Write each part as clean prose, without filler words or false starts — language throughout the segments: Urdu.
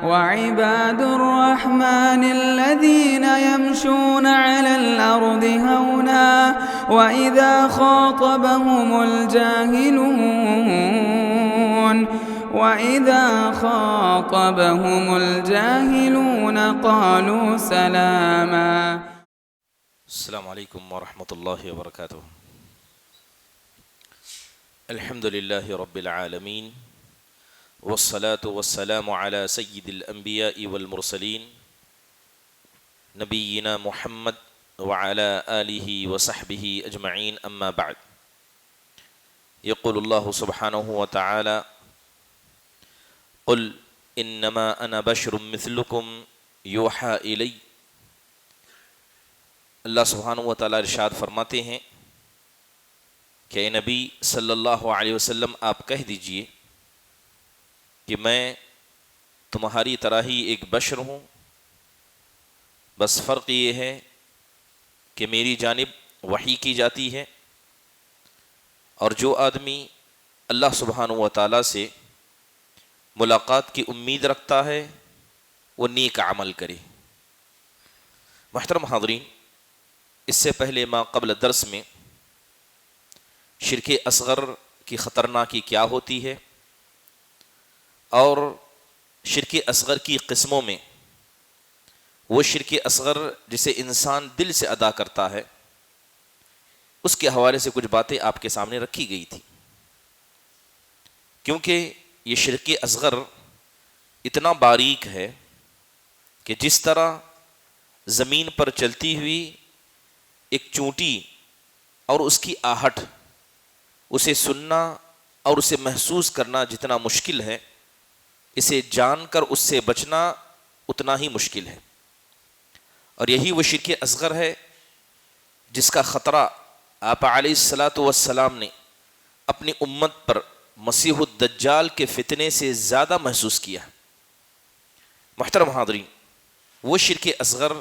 وعباد الرحمن الذين يمشون على الأرض هونا وإذا خاطبهم الجاهلون قالوا سلاما. السلام علیکم ورحمۃ اللہ وبرکاتہ. الحمد للہ رب العالمین والصلاة والسلام على سید الانبیاء والمرسلین نبینا محمد وعلى آلہ وصحبہ اجمعین، اما بعد. یقول اللہ سبحانہ وتعالی قل انما انا بشر مثلکم یوحى الی. اللہ سبحانہ وتعالی ارشاد فرماتے ہیں کہ اے نبی صلی اللہ علیہ وسلم آپ کہہ دیجئے کہ میں تمہاری طرح ہی ایک بشر ہوں، بس فرق یہ ہے کہ میری جانب وحی کی جاتی ہے، اور جو آدمی اللہ سبحانہ وتعالی سے ملاقات کی امید رکھتا ہے وہ نیک عمل کرے. محترم حاضرین، اس سے پہلے ما قبل درس میں شرک اصغر کی خطرناکی کیا ہوتی ہے اور شرک اصغر کی قسموں میں وہ شرک اصغر جسے انسان دل سے ادا کرتا ہے اس کے حوالے سے کچھ باتیں آپ کے سامنے رکھی گئی تھی، کیونکہ یہ شرک اصغر اتنا باریک ہے کہ جس طرح زمین پر چلتی ہوئی ایک چونٹی اور اس کی آہٹ، اسے سننا اور اسے محسوس کرنا جتنا مشکل ہے، اسے جان کر اس سے بچنا اتنا ہی مشکل ہے. اور یہی وہ شرک اصغر ہے جس کا خطرہ آپ علیہ الصلاۃ والسلام نے اپنی امت پر مسیح الدجال کے فتنے سے زیادہ محسوس کیا. محترم حاضرین، وہ شرک اصغر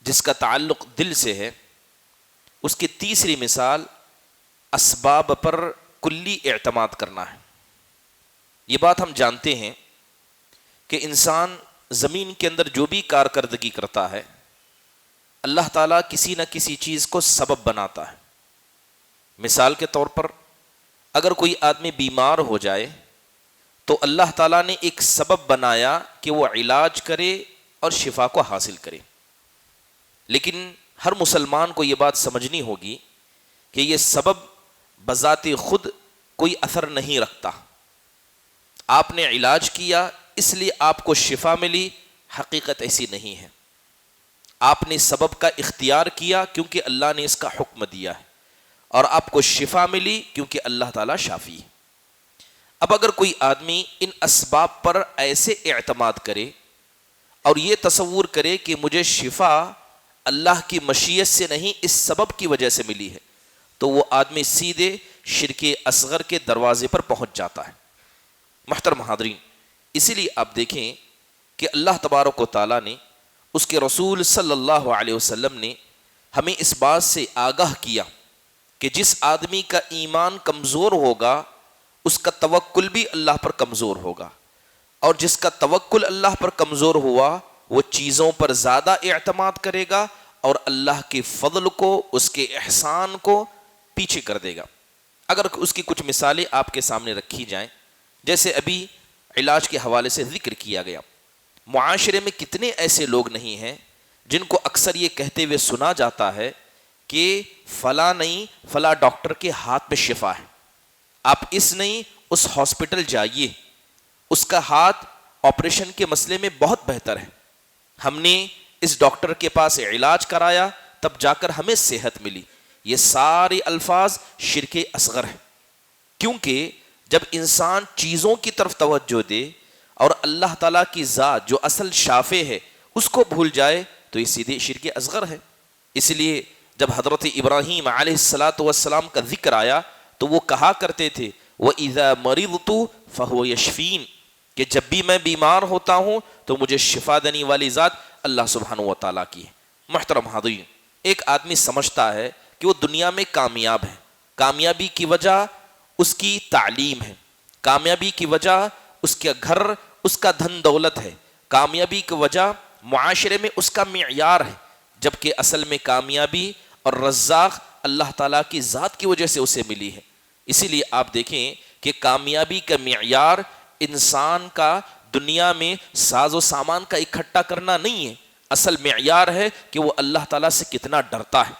جس کا تعلق دل سے ہے، اس کی تیسری مثال اسباب پر کلی اعتماد کرنا ہے. یہ بات ہم جانتے ہیں کہ انسان زمین کے اندر جو بھی کارکردگی کرتا ہے اللہ تعالیٰ کسی نہ کسی چیز کو سبب بناتا ہے. مثال کے طور پر اگر کوئی آدمی بیمار ہو جائے تو اللہ تعالیٰ نے ایک سبب بنایا کہ وہ علاج کرے اور شفا کو حاصل کرے. لیکن ہر مسلمان کو یہ بات سمجھنی ہوگی کہ یہ سبب بذات خود کوئی اثر نہیں رکھتا. آپ نے علاج کیا اس لیے آپ کو شفا ملی، حقیقت ایسی نہیں ہے. آپ نے سبب کا اختیار کیا کیونکہ اللہ نے اس کا حکم دیا ہے، اور آپ کو شفا ملی کیونکہ اللہ تعالیٰ شافی ہے. اب اگر کوئی آدمی ان اسباب پر ایسے اعتماد کرے اور یہ تصور کرے کہ مجھے شفا اللہ کی مشیت سے نہیں اس سبب کی وجہ سے ملی ہے، تو وہ آدمی سیدھے شرک اصغر کے دروازے پر پہنچ جاتا ہے. محترم حاضرین، اسی لیے آپ دیکھیں کہ اللہ تبارک و تعالیٰ نے، اس کے رسول صلی اللہ علیہ وسلم نے ہمیں اس بات سے آگاہ کیا کہ جس آدمی کا ایمان کمزور ہوگا اس کا توکل بھی اللہ پر کمزور ہوگا، اور جس کا توکل اللہ پر کمزور ہوا وہ چیزوں پر زیادہ اعتماد کرے گا اور اللہ کے فضل کو، اس کے احسان کو پیچھے کر دے گا. اگر اس کی کچھ مثالیں آپ کے سامنے رکھی جائیں، جیسے ابھی علاج کے حوالے سے ذکر کیا گیا، معاشرے میں کتنے ایسے لوگ نہیں ہیں جن کو اکثر یہ کہتے ہوئے سنا جاتا ہے کہ فلاں نہیں فلاں ڈاکٹر کے ہاتھ میں شفا ہے، آپ اس نہیں اس ہاسپٹل جائیے، اس کا ہاتھ آپریشن کے مسئلے میں بہت بہتر ہے، ہم نے اس ڈاکٹر کے پاس علاج کرایا تب جا کر ہمیں صحت ملی. یہ سارے الفاظ شرک اصغر ہیں، کیونکہ جب انسان چیزوں کی طرف توجہ دے اور اللہ تعالیٰ کی ذات جو اصل شافع ہے اس کو بھول جائے تو یہ سیدھے شرک اصغر ہے. اس لیے جب حضرت ابراہیم علیہ السلام کا ذکر آیا تو وہ کہا کرتے تھے وَإِذَا مَرِضْتُ فَهُوَ يَشْفِينِ، کہ جب بھی میں بیمار ہوتا ہوں تو مجھے شفا دینے والی ذات اللہ سبحانہ و تعالیٰ کی ہے. محترم حاضرین، ایک آدمی سمجھتا ہے کہ وہ دنیا میں کامیاب ہے، کامیابی کی وجہ اس کی تعلیم ہے، کامیابی کی وجہ اس کے گھر، اس کا دھن دولت ہے، کامیابی کی وجہ معاشرے میں اس کا معیار ہے، جبکہ اصل میں کامیابی اور رزاق اللہ تعالیٰ کی ذات کی وجہ سے اسے ملی ہے۔ اسی لیے آپ دیکھیں کہ کامیابی کا معیار انسان کا دنیا میں ساز و سامان کا اکٹھا کرنا نہیں ہے، اصل معیار ہے کہ وہ اللہ تعالیٰ سے کتنا ڈرتا ہے،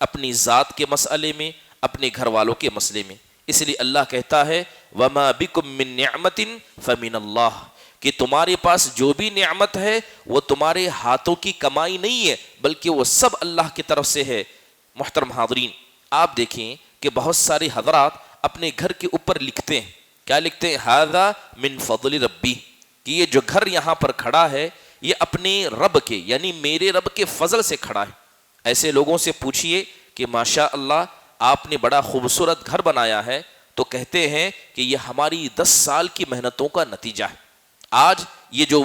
اپنی ذات کے مسئلے میں، اپنے گھر والوں کے مسئلے میں۔ اس لیے اللہ کہتا ہے وَمَا بِكُم مِّن نِعْمَةٍ فَمِنَ اللَّهِ، کہ تمہارے پاس جو بھی نعمت ہے وہ تمہارے ہاتھوں کی کمائی نہیں ہے، بلکہ وہ سب اللہ کی طرف سے ہے۔ محترم حاضرین، آپ دیکھیں کہ بہت سارے حضرات اپنے گھر کے اوپر لکھتے ہیں، کیا لکھتے ہیں؟ ھذا من فضل ربی، کہ یہ جو گھر یہاں پر کھڑا ہے یہ اپنے رب کے یعنی میرے رب کے فضل سے کھڑا ہے۔ ایسے لوگوں سے پوچھئے کہ ماشاء اللہ آپ نے بڑا خوبصورت گھر بنایا ہے، تو کہتے ہیں کہ یہ ہماری 10 سال کی محنتوں کا نتیجہ ہے۔ آج یہ جو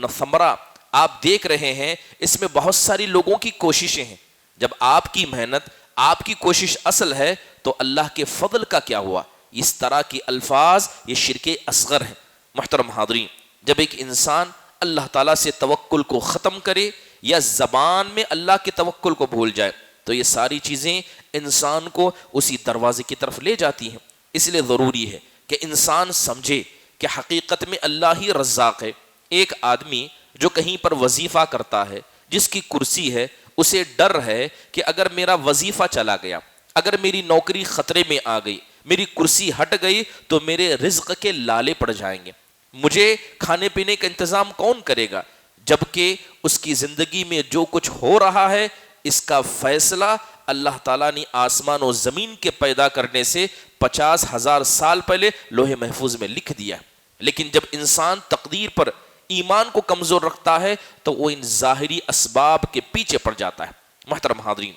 ثمرہ آپ دیکھ رہے ہیں اس میں بہت ساری لوگوں کی کوششیں ہیں۔ جب آپ کی محنت، آپ کی کوشش اصل ہے تو اللہ کے فضل کا کیا ہوا؟ اس طرح کی الفاظ یہ شرک اصغر ہیں۔ محترم حاضرین، جب ایک انسان اللہ تعالیٰ سے توکل کو ختم کرے یا زبان میں اللہ کے توکل کو بھول جائے تو یہ ساری چیزیں انسان کو اسی دروازے کی طرف لے جاتی ہیں۔ اس لیے ضروری ہے کہ انسان سمجھے کہ حقیقت میں اللہ ہی رزاق ہے۔ ایک آدمی جو کہیں پر وظیفہ کرتا ہے، جس کی کرسی ہے، اسے ڈر ہے کہ اگر میرا وظیفہ چلا گیا، اگر میری نوکری خطرے میں آ گئی، میری کرسی ہٹ گئی تو میرے رزق کے لالے پڑ جائیں گے، مجھے کھانے پینے کا انتظام کون کرے گا؟ جبکہ اس کی زندگی میں جو کچھ ہو رہا ہے اس کا فیصلہ اللہ تعالیٰ نے آسمان و زمین کے پیدا کرنے سے 50,000 سال پہلے لوح محفوظ میں لکھ دیا۔ لیکن جب انسان تقدیر پر ایمان کو کمزور رکھتا ہے تو وہ ان ظاہری اسباب کے پیچھے پڑ جاتا ہے۔ محترم حاضرین،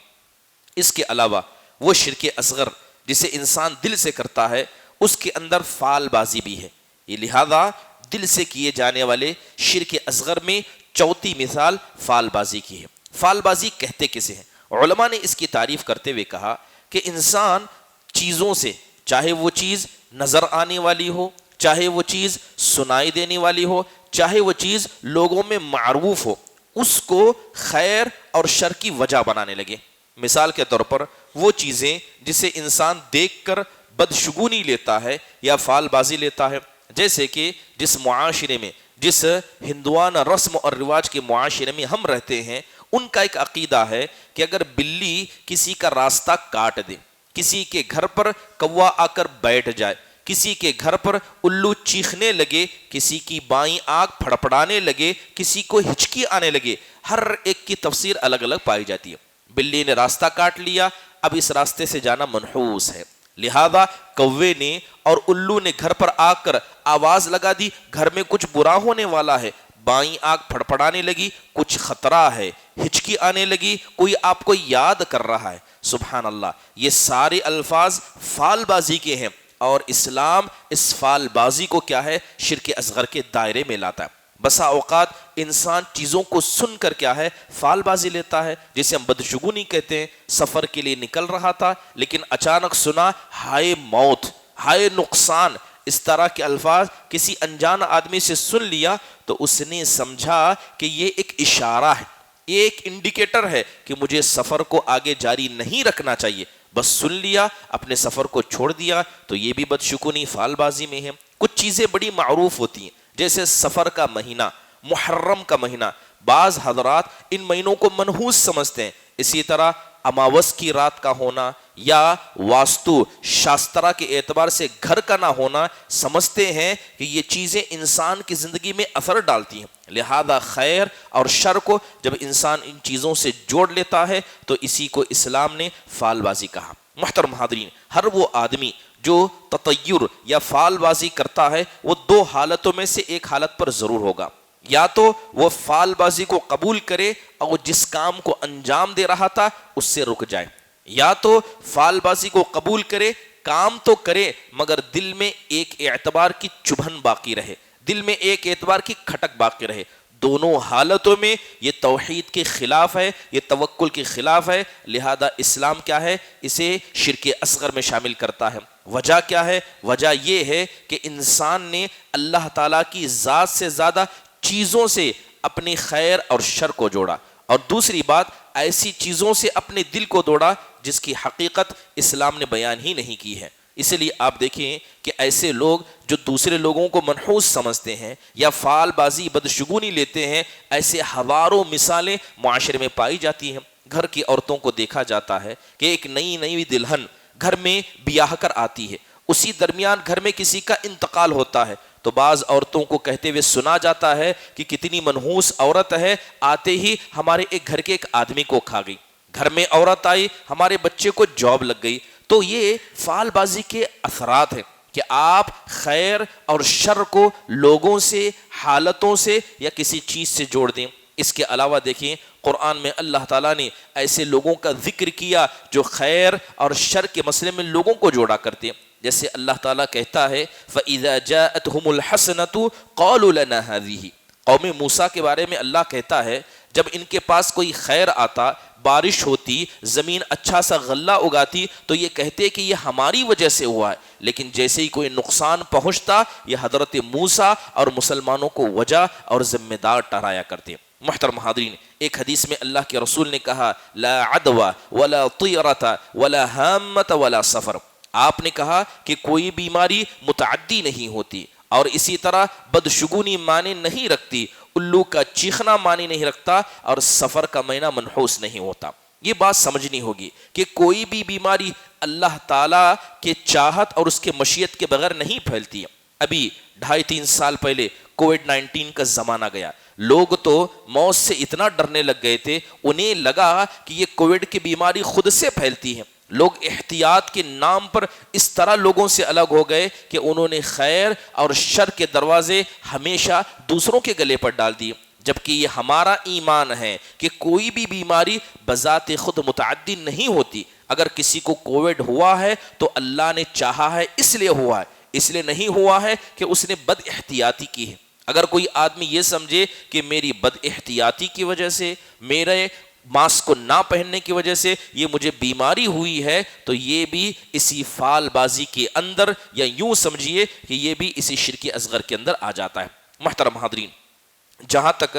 اس کے علاوہ وہ شرک اصغر جسے انسان دل سے کرتا ہے اس کے اندر فال بازی بھی ہے۔ یہ لہذا دل سے کیے جانے والے شرک اصغر میں چوتھی مثال فال بازی کی ہے۔ فال بازی کہتے کسے ہیں؟ علماء نے اس کی تعریف کرتے ہوئے کہا کہ انسان چیزوں سے، چاہے وہ چیز نظر آنے والی ہو، چاہے وہ چیز سنائی دینے والی ہو، چاہے وہ چیز لوگوں میں معروف ہو، اس کو خیر اور شر کی وجہ بنانے لگے۔ مثال کے طور پر وہ چیزیں جسے انسان دیکھ کر بدشگونی لیتا ہے یا فال بازی لیتا ہے، جیسے کہ جس معاشرے میں، جس ہندوانہ رسم اور رواج کے معاشرے میں ہم رہتے ہیں، ان کا ایک عقیدہ ہے کہ اگر بلی کسی کا راستہ کاٹ دے، کسی کے گھر پر کوا آ کر بیٹھ جائے، کسی کے گھر پر الو چیخنے لگے، کسی کی بائیں آنکھ پھڑپڑانے لگے، کسی کو ہچکی آنے لگے، ہر ایک کی تفسیر الگ الگ پائی جاتی ہے۔ بلی نے راستہ کاٹ لیا، اب اس راستے سے جانا منحوس ہے، لہذا کوے نے اور الو نے گھر پر آ کر آواز لگا دی گھر میں کچھ برا ہونے والا ہے، بائیں آنکھ پھڑپڑانے لگی، کچھ خطرہ ہے، ہچکی آنے لگی، کوئی آپ کو یاد کر رہا ہے۔ سبحان اللہ، یہ سارے الفاظ فال بازی کے ہیں، اور اسلام اس فال بازی کو کیا ہے؟ شرک اصغر کے دائرے میں لاتا ہے۔ بسا اوقات انسان چیزوں کو سن کر کیا ہے؟ فال بازی لیتا ہے، جسے ہم بدشگونی کہتے ہیں۔ سفر کے لیے نکل رہا تھا لیکن اچانک سنا ہائے موت، ہائے نقصان، اس طرح کے الفاظ کسی انجان آدمی سے سن لیا تو اس نے سمجھا کہ یہ ایک اشارہ ہے، یہ ایک انڈیکیٹر ہے کہ مجھے سفر کو آگے جاری نہیں رکھنا چاہیے، بس سن لیا، اپنے سفر کو چھوڑ دیا، تو یہ بھی بدشگونی فال بازی میں ہے۔ کچھ چیزیں بڑی معروف ہوتی ہیں، جیسے سفر کا مہینہ، محرم کا مہینہ، بعض حضرات ان مہینوں کو منحوس سمجھتے ہیں۔ اسی طرح اماوس کی رات کا ہونا یا واستو شاسترا کے اعتبار سے گھر کا نہ ہونا، سمجھتے ہیں کہ یہ چیزیں انسان کی زندگی میں اثر ڈالتی ہیں، لہذا خیر اور شر کو جب انسان ان چیزوں سے جوڑ لیتا ہے تو اسی کو اسلام نے فال بازی کہا۔ محترم حاضرین، ہر وہ آدمی جو تطیر یا فال بازی کرتا ہے وہ دو حالتوں میں سے ایک حالت پر ضرور ہوگا، یا تو وہ فال بازی کو قبول کرے اور جس کام کو انجام دے رہا تھا اس سے رک جائے، یا تو فال بازی کو قبول کرے، کام تو کرے مگر دل میں ایک اعتبار کی چبھن باقی رہے، دل میں ایک اعتبار کی کھٹک باقی رہے۔ دونوں حالتوں میں یہ توحید کے خلاف ہے، یہ توکل کے خلاف ہے، لہذا اسلام کیا ہے؟ اسے شرک اصغر میں شامل کرتا ہے۔ وجہ کیا ہے؟ وجہ یہ ہے کہ انسان نے اللہ تعالیٰ کی ذات سے زیادہ چیزوں سے اپنی خیر اور شر کو جوڑا، اور دوسری بات ایسی چیزوں سے اپنے دل کو دوڑا جس کی حقیقت اسلام نے بیان ہی نہیں کی ہے۔ اس لیے آپ دیکھیں کہ ایسے لوگ جو دوسرے لوگوں کو منحوس سمجھتے ہیں یا فعال بازی بدشگونی لیتے ہیں، ایسے ہزاروں مثالیں معاشرے میں پائی جاتی ہیں۔ گھر کی عورتوں کو دیکھا جاتا ہے کہ ایک نئی دلہن گھر میں بیاہ کر آتی ہے، اسی درمیان گھر میں کسی کا انتقال ہوتا ہے تو بعض عورتوں کو کہتے ہوئے سنا جاتا ہے کہ کتنی منحوس عورت ہے، آتے ہی ہمارے ایک گھر کے ایک آدمی کو کھا گئی، گھر میں عورت آئی ہمارے بچے کو جاب لگ گئی۔ تو یہ فعال بازی کے اثرات ہیں کہ آپ خیر اور شر کو لوگوں سے، حالتوں سے یا کسی چیز سے جوڑ دیں۔ اس کے علاوہ دیکھیں قرآن میں اللہ تعالیٰ نے ایسے لوگوں کا ذکر کیا جو خیر اور شر کے مسئلے میں لوگوں کو جوڑا کرتے ہیں، جیسے اللہ تعالیٰ کہتا ہے فَإِذَا جَاءَتْهُمُ الْحَسَنَةُ قَالُوا لَنَا هَذِهِ۔ قوم موسیٰ کے بارے میں اللہ کہتا ہے جب ان کے پاس کوئی خیر آتا، بارش ہوتی، زمین اچھا سا غلہ اگاتی تو یہ کہتے کہ یہ ہماری وجہ سے ہوا ہے، لیکن جیسے ہی کوئی نقصان پہنچتا یہ حضرت موسیٰ اور مسلمانوں کو وجہ اور ذمہ دار ٹھہرایا کرتے۔ محترم حاضرین، ایک حدیث میں اللہ کے رسول نے کہا لا عدوى ولا طیرة ولا ہامة ولا سفر۔ آپ نے کہا کہ کوئی بیماری متعدی نہیں ہوتی اور اسی طرح بدشگونی معنی نہیں رکھتی، الو کا چیخنا معنی نہیں رکھتا اور سفر کا معنی منحوس نہیں ہوتا۔ یہ بات سمجھنی ہوگی کہ کوئی بھی بیماری اللہ تعالیٰ کے چاہت اور اس کے مشیت کے بغیر نہیں پھیلتی ہے۔ ابھی 2.5-3 سال پہلے کووڈ-19 کا زمانہ گیا، لوگ تو موت سے اتنا ڈرنے لگ گئے تھے، انہیں لگا کہ یہ کووڈ کی بیماری خود سے پھیلتی ہے۔ لوگ احتیاط کے نام پر اس طرح لوگوں سے الگ ہو گئے کہ انہوں نے خیر اور شر کے دروازے ہمیشہ دوسروں کے گلے پر ڈال دیے، جبکہ یہ ہمارا ایمان ہے کہ کوئی بھی بیماری بذات خود متعدی نہیں ہوتی۔ اگر کسی کو کووڈ ہوا ہے تو اللہ نے چاہا ہے اس لیے ہوا ہے، اس لیے نہیں ہوا ہے کہ اس نے بد احتیاطی کی ہے۔ اگر کوئی آدمی یہ سمجھے کہ میری بد احتیاطی کی وجہ سے، میرے ماسک کو نہ پہننے کی وجہ سے یہ مجھے بیماری ہوئی ہے، تو یہ بھی اسی فعال بازی کے اندر، یا یوں سمجھیے کہ یہ بھی اسی شرک اصغر کے اندر آ جاتا ہے۔ محترم حاضرین، جہاں تک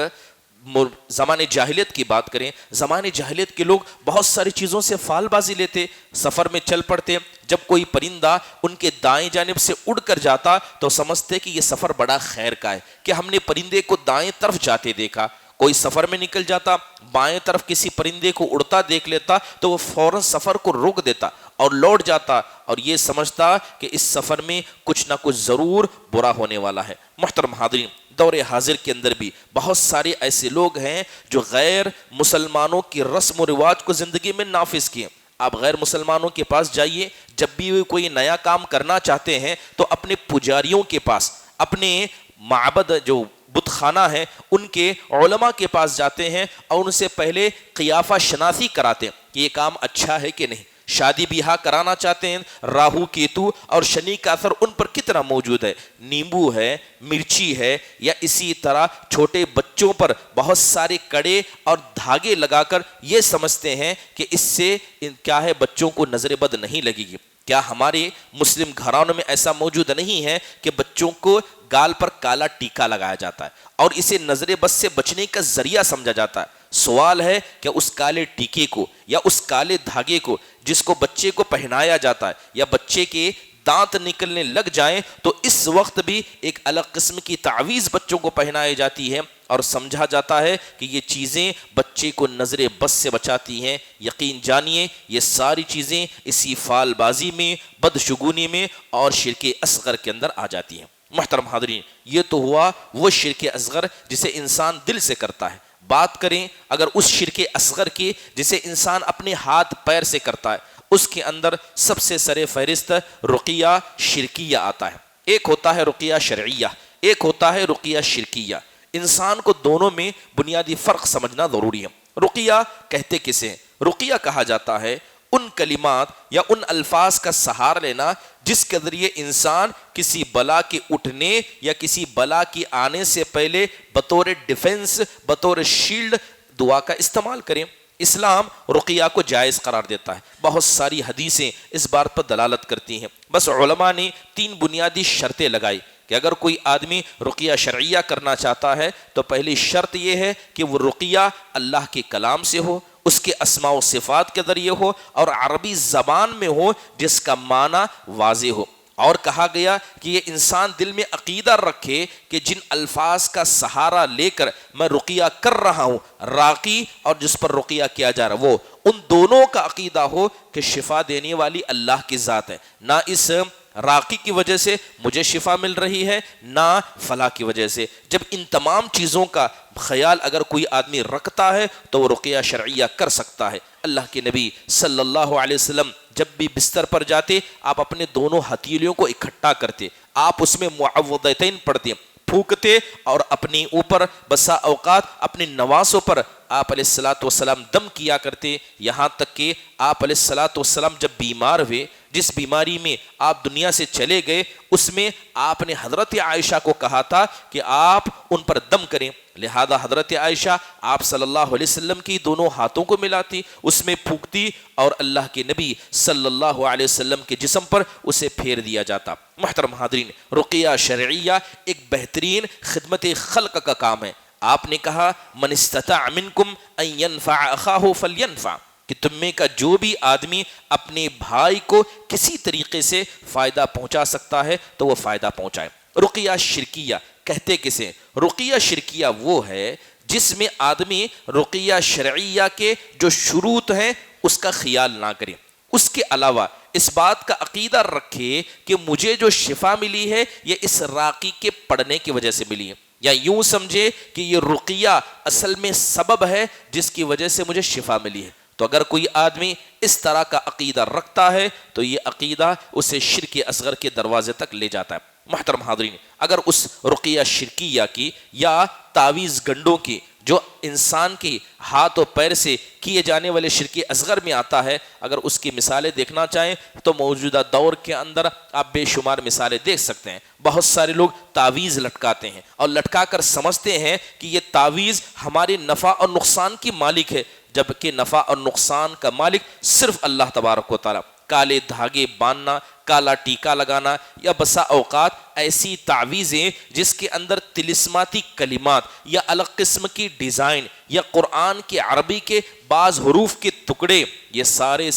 زمانے جاہلیت کی بات کریں، زمانے جاہلیت کے لوگ بہت ساری چیزوں سے فعال بازی لیتے، سفر میں چل پڑتے، جب کوئی پرندہ ان کے دائیں جانب سے اڑ کر جاتا تو سمجھتے کہ یہ سفر بڑا خیر کا ہے کہ ہم نے پرندے کو دائیں طرف جاتے دیکھا۔ کوئی سفر میں نکل جاتا، بائیں طرف کسی پرندے کو اڑتا دیکھ لیتا تو وہ فوراً سفر کو روک دیتا اور لوٹ جاتا اور یہ سمجھتا کہ اس سفر میں کچھ نہ کچھ ضرور برا ہونے والا ہے۔ محترم حاضرین، دور حاضر کے اندر بھی بہت سارے ایسے لوگ ہیں جو غیر مسلمانوں کی رسم و رواج کو زندگی میں نافذ کیے۔ آپ غیر مسلمانوں کے پاس جائیے، جب بھی وہ کوئی نیا کام کرنا چاہتے ہیں تو اپنے پجاریوں کے پاس، اپنے معبد جو بت خانہ ہے ان کے علماء کے پاس جاتے ہیں اور ان سے پہلے قیافہ شناسی کراتے ہیں کہ یہ کام اچھا ہے کہ نہیں۔ شادی بیاہ کرانا چاہتے ہیں، راہو کیتو اور شنی کا اثر ان پر کتنا موجود ہے، نیمبو ہے، مرچی ہے، یا اسی طرح چھوٹے بچوں پر بہت سارے کڑے اور دھاگے لگا کر یہ سمجھتے ہیں کہ اس سے کیا ہے بچوں کو نظر بد نہیں لگے گی۔ کیا ہمارے مسلم گھرانوں میں ایسا موجود نہیں ہے کہ بچوں کو گال پر کالا ٹیکا لگایا جاتا ہے اور اسے نظر بد سے بچنے کا ذریعہ سمجھا جاتا ہے؟ سوال ہے کہ اس کالے ٹیکے کو یا اس کالے دھاگے کو جس کو بچے کو پہنایا جاتا ہے یا بچے کے دانت نکلنے لگ جائیں تو اس وقت بھی ایک الگ قسم کی تعویذ بچوں کو پہنائی جاتی ہے اور سمجھا جاتا ہے کہ یہ چیزیں بچے کو نظر بد سے بچاتی ہیں۔ یقین جانیے یہ ساری چیزیں اسی فعال بازی میں، بدشگونی میں اور شرک اصغر کے اندر آ جاتی ہیں۔ محترم حاضرین، یہ تو ہوا وہ شرک اصغر جسے انسان دل سے کرتا ہے۔ بات کریں اگر اس شرک اصغر کی جسے انسان اپنے ہاتھ پیر سے کرتا ہے، اس کے اندر سب سے سر فہرست رقیہ شرکیہ آتا ہے۔ ایک ہوتا ہے رقیہ شرعیہ، ایک ہوتا ہے رقیہ شرکیہ۔ انسان کو دونوں میں بنیادی فرق سمجھنا ضروری ہے۔ رقیہ کہتے کسے ہیں؟ رقیہ کہا جاتا ہے ان کلمات یا ان الفاظ کا سہارا لینا جس کے ذریعے انسان کسی بلا کے اٹھنے یا کسی بلا کی آنے سے پہلے بطور ڈیفنس، بطور شیلڈ دعا کا استعمال کریں۔ اسلام رقیہ کو جائز قرار دیتا ہے، بہت ساری حدیثیں اس بات پر دلالت کرتی ہیں۔ بس علماء نے 3 بنیادی شرطیں لگائی کہ اگر کوئی آدمی رقیہ شرعیہ کرنا چاہتا ہے تو پہلی شرط یہ ہے کہ وہ رقیہ اللہ کے کلام سے ہو، اس کے اسماء و صفات کے ذریعے ہو اور عربی زبان میں ہو جس کا معنی واضح ہو۔ اور کہا گیا کہ یہ انسان دل میں عقیدہ رکھے کہ جن الفاظ کا سہارا لے کر میں رقیہ کر رہا ہوں، راقی اور جس پر رقیہ کیا جا رہا وہ، ان دونوں کا عقیدہ ہو کہ شفا دینے والی اللہ کی ذات ہے، نہ اس راقی کی وجہ سے مجھے شفا مل رہی ہے نہ فلاں کی وجہ سے۔ جب ان تمام چیزوں کا خیال اگر کوئی آدمی رکھتا ہے تو وہ رقیہ شرعیہ کر سکتا ہے۔ اللہ کے نبی صلی اللہ علیہ وسلم جب بھی بستر پر جاتے آپ اپنے دونوں ہتھیلیوں کو اکٹھا کرتے، آپ اس میں معوذتین پڑھتے، پھونکتے اور اپنی اوپر بسا اوقات اپنی نواسوں پر آپ علیہ الصلوۃ والسلام دم کیا کرتے، یہاں تک کہ آپ علیہ الصلوۃ والسلام جب بیمار ہوئے، جس بیماری میں آپ دنیا سے چلے گئے، اس میں آپ نے حضرت عائشہ کو کہا تھا کہ آپ ان پر دم کریں، لہذا حضرت عائشہ آپ صلی اللہ علیہ وسلم کی دونوں ہاتھوں کو ملاتی، اس میں پھونکتی اور اللہ کے نبی صلی اللہ علیہ وسلم کے جسم پر اسے پھیر دیا جاتا۔ محترم حاضرین، رقیہ شرعیہ ایک بہترین خدمت خلق کا کام ہے۔ آپ نے کہا من استطاع منکم ان ینفع اخاہ فلینفع، کہ تم میں کا جو بھی آدمی اپنے بھائی کو کسی طریقے سے فائدہ پہنچا سکتا ہے تو وہ فائدہ پہنچائے۔ رقیہ شرکیہ کہتے کسے؟ رقیہ شرکیہ وہ ہے جس میں آدمی رقیہ شرعیہ کے جو شروط ہیں اس کا خیال نہ کرے، اس کے علاوہ اس بات کا عقیدہ رکھے کہ مجھے جو شفا ملی ہے یہ اس راقی کے پڑھنے کی وجہ سے ملی ہے، یا یوں سمجھے کہ یہ رقیہ اصل میں سبب ہے جس کی وجہ سے مجھے شفا ملی ہے۔ تو اگر کوئی آدمی اس طرح کا عقیدہ رکھتا ہے تو یہ عقیدہ اسے شرک اصغر کے دروازے تک لے جاتا ہے۔ محترم حاضرین، اگر اس رقیہ شرکیہ کی یا تعویذ گنڈوں کی جو انسان کی ہاتھ و پیر سے کیے جانے والے شرک اصغر میں آتا ہے، اگر اس کی مثالیں دیکھنا چاہیں تو موجودہ دور کے اندر آپ بے شمار مثالیں دیکھ سکتے ہیں۔ بہت سارے لوگ تعویذ لٹکاتے ہیں اور لٹکا کر سمجھتے ہیں کہ یہ تعویذ ہمارے نفع اور نقصان کی مالک ہے، جبکہ نفع اور نقصان کا مالک صرف اللہ تبارک و تعالیٰ۔ کالے دھاگے باندھنا، کالا ٹیکا لگانا، یا بسا اوقات ایسی تعویذیں جس کے اندر طلسماتی کلمات یا الگ قسم کی ڈیزائن یا قرآن کے عربی کے بعض حروف کے ٹکڑے، یہ سارے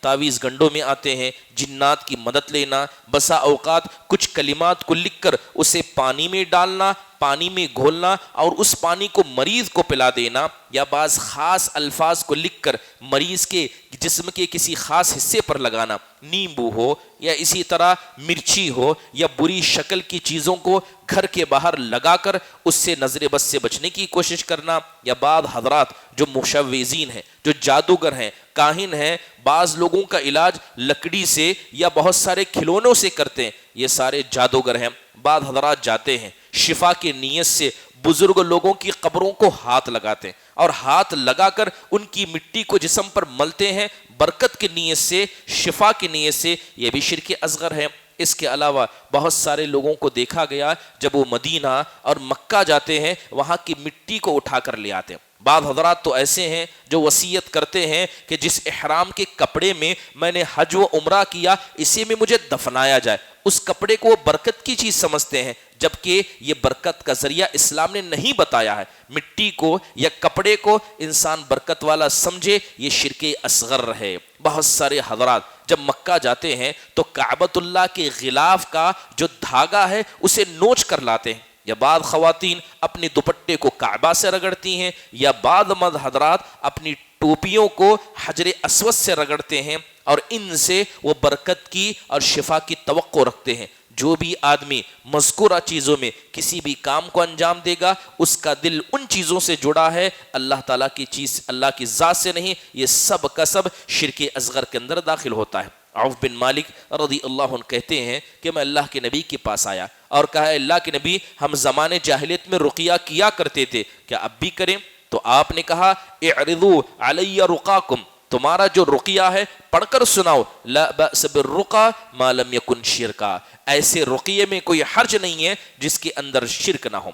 تعویذ گنڈوں میں آتے ہیں۔ جنات کی مدد لینا، بسا اوقات کچھ کلمات کو لکھ کر اسے پانی میں ڈالنا، پانی میں گھولنا اور اس پانی کو مریض کو پلا دینا، یا بعض خاص الفاظ کو لکھ کر مریض کے جسم کے کسی خاص حصے پر لگانا، نیمبو ہو یا اسی طرح مرچی ہو یا بری شکل کی چیزوں کو گھر کے باہر لگا کر اس سے نظر بد سے بچنے کی کوشش کرنا، یا بعض حضرات جو مشوذین ہیں، جو جادوگر ہیں، کاہن ہیں، بعض لوگوں کا علاج لکڑی سے یا بہت سارے کھلونوں سے کرتے ہیں، یہ سارے جادوگر ہیں۔ بعض حضرات جاتے ہیں شفا کی نیت سے بزرگ لوگوں کی قبروں کو ہاتھ لگاتے ہیں اور ہاتھ لگا کر ان کی مٹی کو جسم پر ملتے ہیں برکت کی نیت سے، شفا کی نیت سے، یہ بھی شرک اصغر ہے۔ اس کے علاوہ بہت سارے لوگوں کو دیکھا گیا جب وہ مدینہ اور مکہ جاتے ہیں وہاں کی مٹی کو اٹھا کر لے آتے ہیں۔ بعض حضرات تو ایسے ہیں جو وصیت کرتے ہیں کہ جس احرام کے کپڑے میں میں نے حج و عمرہ کیا اسی میں مجھے دفنایا جائے، اس کپڑے کو وہ برکت کی چیز سمجھتے ہیں، جبکہ یہ برکت کا ذریعہ اسلام نے نہیں بتایا ہے۔ مٹی کو یا کپڑے کو انسان برکت والا سمجھے، یہ شرک اصغر ہے۔ بہت سارے حضرات جب مکہ جاتے ہیں تو کعبۃ اللہ کے غلاف کا جو دھاگا ہے اسے نوچ کر لاتے ہیں، یا بعض خواتین اپنی دوپٹے کو کعبہ سے رگڑتی ہیں، یا بعض مرد حضرات اپنی ٹوپیوں کو حجر اسود سے رگڑتے ہیں اور ان سے وہ برکت کی اور شفا کی توقع رکھتے ہیں۔ جو بھی آدمی مذکورہ چیزوں میں کسی بھی کام کو انجام دے گا اس کا دل ان چیزوں سے جڑا ہے، اللہ تعالیٰ کی چیز، اللہ کی ذات سے نہیں، یہ سب کا سب شرک اصغر کے اندر داخل ہوتا ہے۔ عوف بن مالک رضی اللہ عنہ کہتے ہیں کہ میں اللہ کے نبی کے پاس آیا اور کہا اللہ کے نبی ہم زمانے جاہلیت میں رقیہ کیا کرتے تھے، کیا اب بھی کریں؟ تو آپ نے کہا اعرضوا علی رقاکم، تمہارا جو رقیہ ہے پڑھ کر سناؤ، لا بأس بالرقا ما لم یکن شرکا، ایسے رقیے میں کوئی حرج نہیں ہے جس کے اندر شرک نہ ہو۔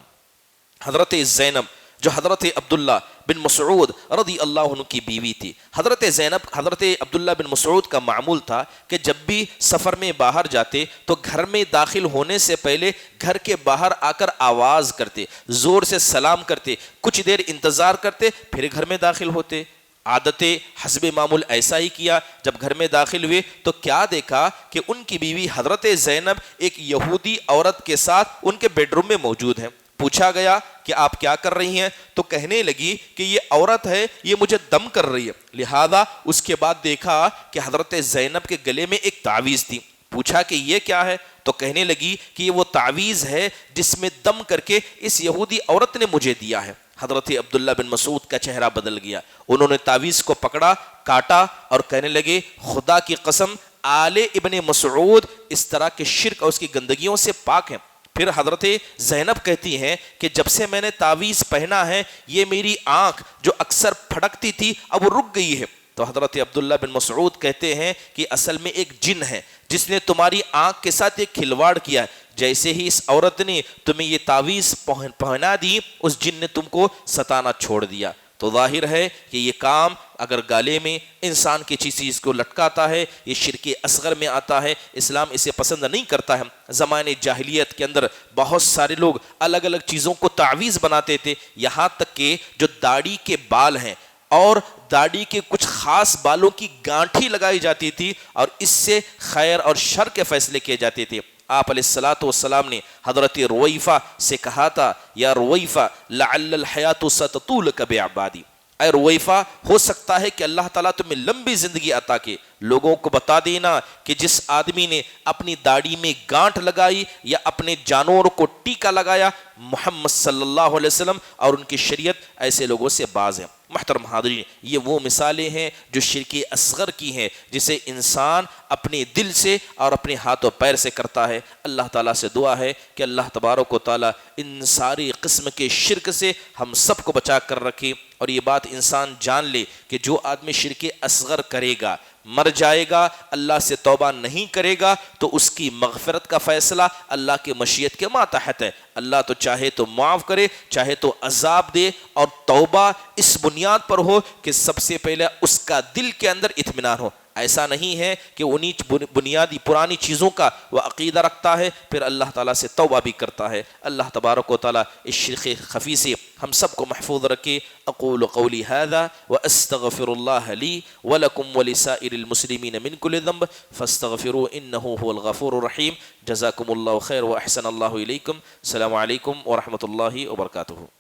حضرت زینب جو حضرت عبداللہ بن مسعود رضی اللہ عنہ کی بیوی تھی. حضرت زینب حضرت عبداللہ بن مسعود کا معمول تھا کہ جب بھی سفر میں باہر جاتے تو گھر میں داخل ہونے سے پہلے گھر کے باہر آ کر آواز کرتے, زور سے سلام کرتے, کچھ دیر انتظار کرتے, پھر گھر میں داخل ہوتے. عادت حسب معمول ایسا ہی کیا. جب گھر میں داخل ہوئے تو کیا دیکھا کہ ان کی بیوی حضرت زینب ایک یہودی عورت کے ساتھ ان کے بیڈ روم میں موجود ہیں. پوچھا گیا کہ آپ کیا کر رہی ہیں, تو کہنے لگی کہ یہ عورت ہے, یہ مجھے دم کر رہی ہے. لہذا اس کے بعد دیکھا کہ حضرت زینب کے گلے میں ایک تعویذ تھی. پوچھا کہ یہ کیا ہے, تو کہنے لگی کہ یہ وہ تعویذ ہے جس میں دم کر کے اس یہودی عورت نے مجھے دیا ہے. حضرت عبداللہ بن مسعود کا چہرہ بدل گیا. انہوں نے تعویذ کو پکڑا, کاٹا اور کہنے لگے خدا کی قسم آل ابن مسعود اس طرح کے شرک اور اس کی گندگیوں سے پاک ہیں. پھر حضرت زینب کہتی ہیں کہ جب سے میں نے تعویذ پہنا ہے یہ میری آنکھ جو اکثر پھڑکتی تھی اب وہ رک گئی ہے. تو حضرت عبداللہ بن مسعود کہتے ہیں کہ اصل میں ایک جن ہے جس نے تمہاری آنکھ کے ساتھ ایک کھلواڑ کیا ہے. جیسے ہی اس عورت نے تمہیں یہ تعویذ پہنا دی اس جن نے تم کو ستانا چھوڑ دیا. تو ظاہر ہے کہ یہ کام اگر گالے میں انسان کی چیز کو لٹکاتا ہے یہ شرک اصغر میں آتا ہے. اسلام اسے پسند نہیں کرتا ہے. زمانے جاہلیت کے اندر بہت سارے لوگ الگ الگ چیزوں کو تعویذ بناتے تھے, یہاں تک کہ جو داڑھی کے بال ہیں اور داڑھی کے کچھ خاص بالوں کی گانٹھی لگائی جاتی تھی اور اس سے خیر اور شر کے فیصلے کیے جاتے تھے. آپ علیہ الصلاۃ والسلام نے حضرت رویفہ سے کہا تھا یا رویفہ لعل الحیات ستطولک بعبادی, اے رویفہ ہو سکتا ہے کہ اللہ تعالیٰ تمہیں لمبی زندگی عطا کے. لوگوں کو بتا دینا کہ جس آدمی نے اپنی داڑھی میں گانٹھ لگائی یا اپنے جانور کو ٹیکا لگایا محمد صلی اللہ علیہ وسلم اور ان کی شریعت ایسے لوگوں سے باز ہے. محترم حاضرین, یہ وہ مثالیں ہیں جو شرک اصغر کی ہیں جسے انسان اپنے دل سے اور اپنے ہاتھ و پیر سے کرتا ہے. اللہ تعالیٰ سے دعا ہے کہ اللہ تبارک و تعالیٰ ان ساری قسم کے شرک سے ہم سب کو بچا کر رکھے. اور یہ بات انسان جان لے کہ جو آدمی شرک اصغر کرے گا مر جائے گا, اللہ سے توبہ نہیں کرے گا تو اس کی مغفرت کا فیصلہ اللہ کے مشیت کے ماتحت ہے. اللہ تو چاہے تو معاف کرے, چاہے تو عذاب دے, اور توبہ اس بنیاد پر ہو کہ سب سے پہلے اس کا دل کے اندر اطمینان ہو. ایسا نہیں ہے کہ انہی بنیادی پرانی چیزوں کا وہ عقیدہ رکھتا ہے پھر اللہ تعالیٰ سے توبہ بھی کرتا ہے. اللہ تبارک و تعالیٰ اس شرک خفی سے ہم سب کو محفوظ رکھے. اقول قولی هذا واستغفر الله لي ولكم ولسائر المسلمين من كل ذنب فاستغفروه انه هو الغفور الرحيم. جزاكم الله خير واحسن الله اليكم. السلام عليكم ورحمة الله وبركاته.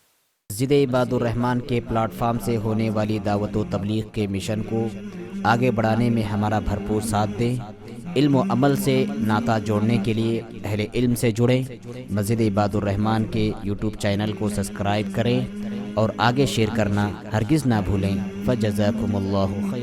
مسجد عباد الرحمن کے پلیٹ فارم سے ہونے والی دعوت و تبلیغ کے مشن کو آگے بڑھانے میں ہمارا بھرپور ساتھ دیں. علم و عمل سے ناطہ جوڑنے کے لیے اہل علم سے جڑیں. مسجد عباد الرحمن کے یوٹیوب چینل کو سبسکرائب کریں اور آگے شیئر کرنا ہرگز نہ بھولیں. فجزاکم اللہ خیر.